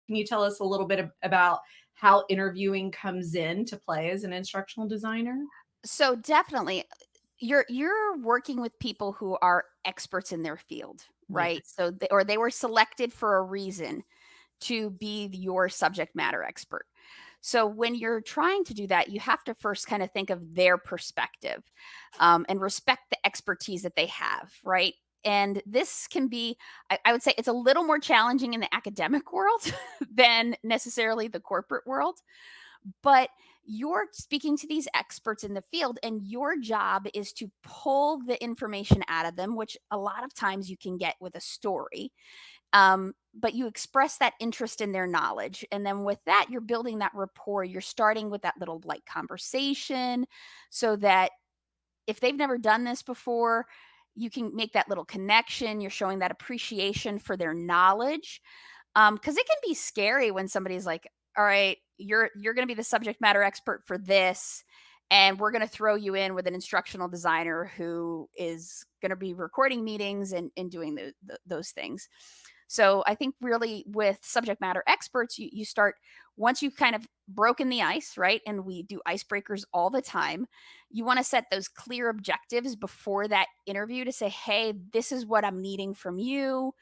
Can you tell us a little bit about how interviewing comes into play as an instructional designer? So definitely you're working with people who are experts in their field, right? Yes. So they were selected for a reason to be your subject matter expert. So when you're trying to do that, you have to first kind of think of their perspective, and respect the expertise that they have, right? And this can be, I would say, it's a little more challenging in the academic world than necessarily the corporate world, but you're speaking to these experts in the field, and your job is to pull the information out of them, which a lot of times you can get with a story. But you express that interest in their knowledge. And then with that, you're building that rapport. You're starting with that little like conversation so that if they've never done this before, you can make that little connection. You're showing that appreciation for their knowledge. Because it can be scary when somebody's like, "All right, you're gonna be the subject matter expert for this, and we're gonna throw you in with an instructional designer who is gonna be recording meetings and doing those things." So I think really with subject matter experts, you start once you've kind of broken the ice, right? And we do icebreakers all the time. You want to set those clear objectives before that interview to say, "Hey, this is what I'm needing from you.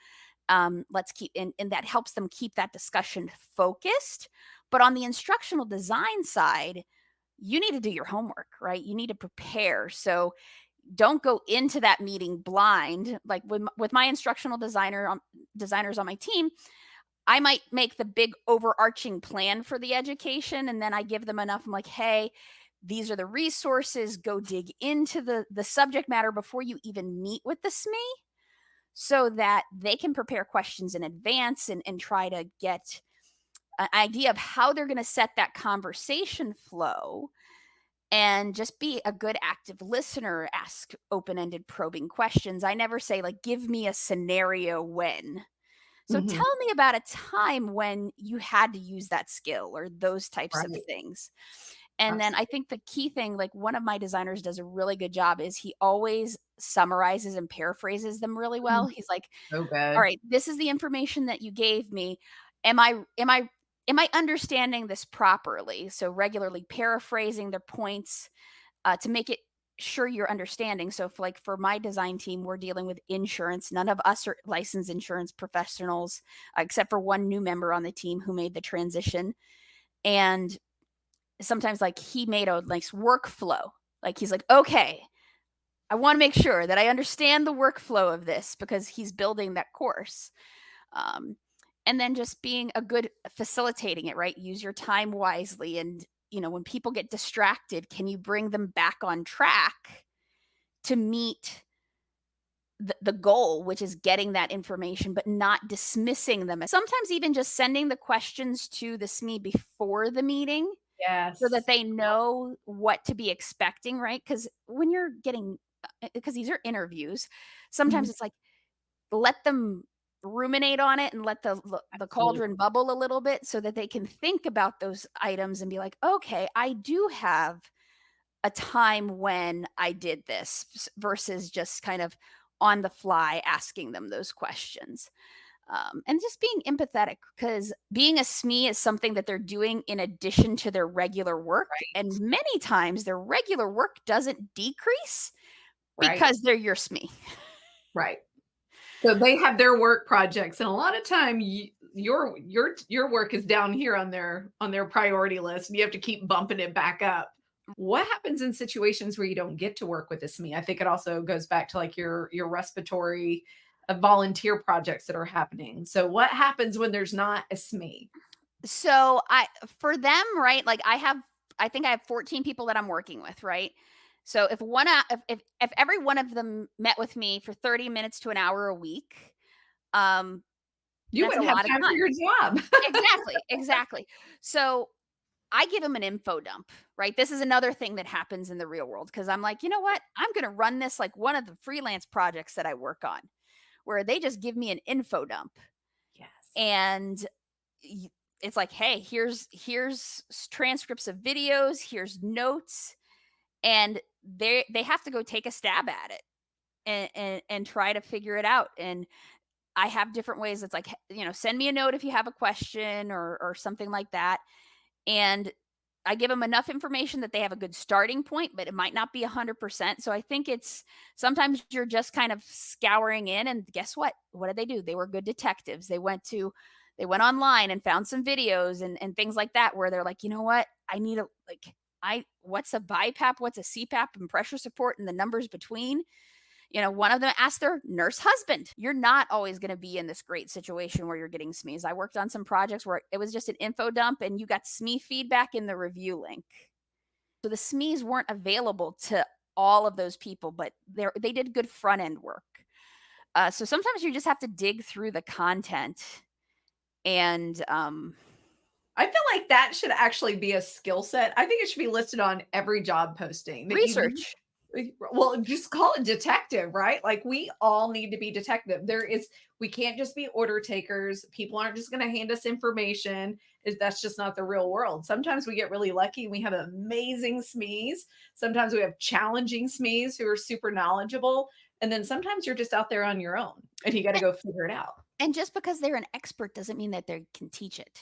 Let's keep," and that helps them keep that discussion focused. But on the instructional design side, you need to do your homework, right? You need to prepare. So don't go into that meeting blind. Like with my instructional designers on my team, I might make the big overarching plan for the education, and then I give them enough. I'm like, "Hey, these are the resources. Go dig into the subject matter before you even meet with the SME so that they can prepare questions in advance and try to get an idea of how they're going to set that conversation flow and just be a good active listener, ask open-ended probing questions. I never say like give me a scenario when. So Mhm. tell me about a time when you had to use that skill or those types of Right. things. And then I Absolutely. think the key thing, like one of my designers does a really good job, is he always summarizes and paraphrases them really well. Mm. He's like, So "All good. right, this is the information that you gave me. Am I understanding this properly?" So regularly paraphrasing their points to make it sure you're understanding. So, if, like for my design team, we're dealing with insurance. None of us are licensed insurance professionals, except for one new member on the team who made the transition. And sometimes, like he made a nice workflow. Like he's like, "Okay, I want to make sure that I understand the workflow of this because he's building that course." Um, and then just being a good facilitating it, right? Use your time wisely. And, when people get distracted, can you bring them back on track to meet the goal, which is getting that information, but not dismissing them? Sometimes even just sending the questions to the SME before the meeting so that Yes. they know what to be expecting, right? Because when you're getting, because these are interviews, sometimes Mhm. it's like, let them ruminate on it and let the Absolutely. cauldron bubble a little bit so that they can think about those items and be like, "Okay, I do have a time when I did this," versus just kind of on the fly asking them those questions. And just being empathetic because being a SME is something that they're doing in addition to their regular work, and Right. many times their regular work doesn't decrease Right. because they're your SME. Right. So they have their work projects, and a lot of time your work is down here on their priority list, and you have to keep bumping it back up. What happens in situations where you don't get to work with this me? I think it also goes back to like your respiratory volunteer projects that are happening. So what happens when there's not a SME? So I for them, right? Like I think I have 14 people that I'm working with, right? So if one if every one of them met with me for 30 minutes to an hour a week, um You that's a wouldn't have lot of time for time. your job. Exactly, exactly. So I give them an info dump, right? This is another thing that happens in the real world because I'm like, "You know what? I'm going to run this like one of the freelance projects that I work on where they just give me an info dump Yes. and y- it's like, hey, here's transcripts of videos, here's notes, and they have to go take a stab at it and try to figure it out. And I have different ways. It's like, send me a note if you have a question or something like that. And I give them enough information that they have a good starting point, but it might not be 100%. So I think it's sometimes you're just kind of scouring in, and guess what? What did they do? They were good detectives. They went online and found some videos and things like that where they're like, you know what? I need a like I what's a BiPAP, what's a CPAP and pressure support and the numbers between. One of them asked their nurse husband. You're not always going to be in this great situation where you're getting SMEs. I worked on some projects where it was just an info dump and you got SME feedback in the review link. So the SMEs weren't available to all of those people, but they did good front end work. So sometimes you just have to dig through the content and I feel like that should actually be a skill set. I think it should be listed on every job posting that research. well, just call it detective, right? Like we all need to be detective. We can't just be order takers. People aren't just going to hand us information. That's just not the real world. Sometimes we get really lucky and we have amazing SMEs. Sometimes we have challenging SMEs who are super knowledgeable. And then sometimes you're just out there on your own and you got to go figure it out. And just because they're an expert doesn't mean that they can teach it.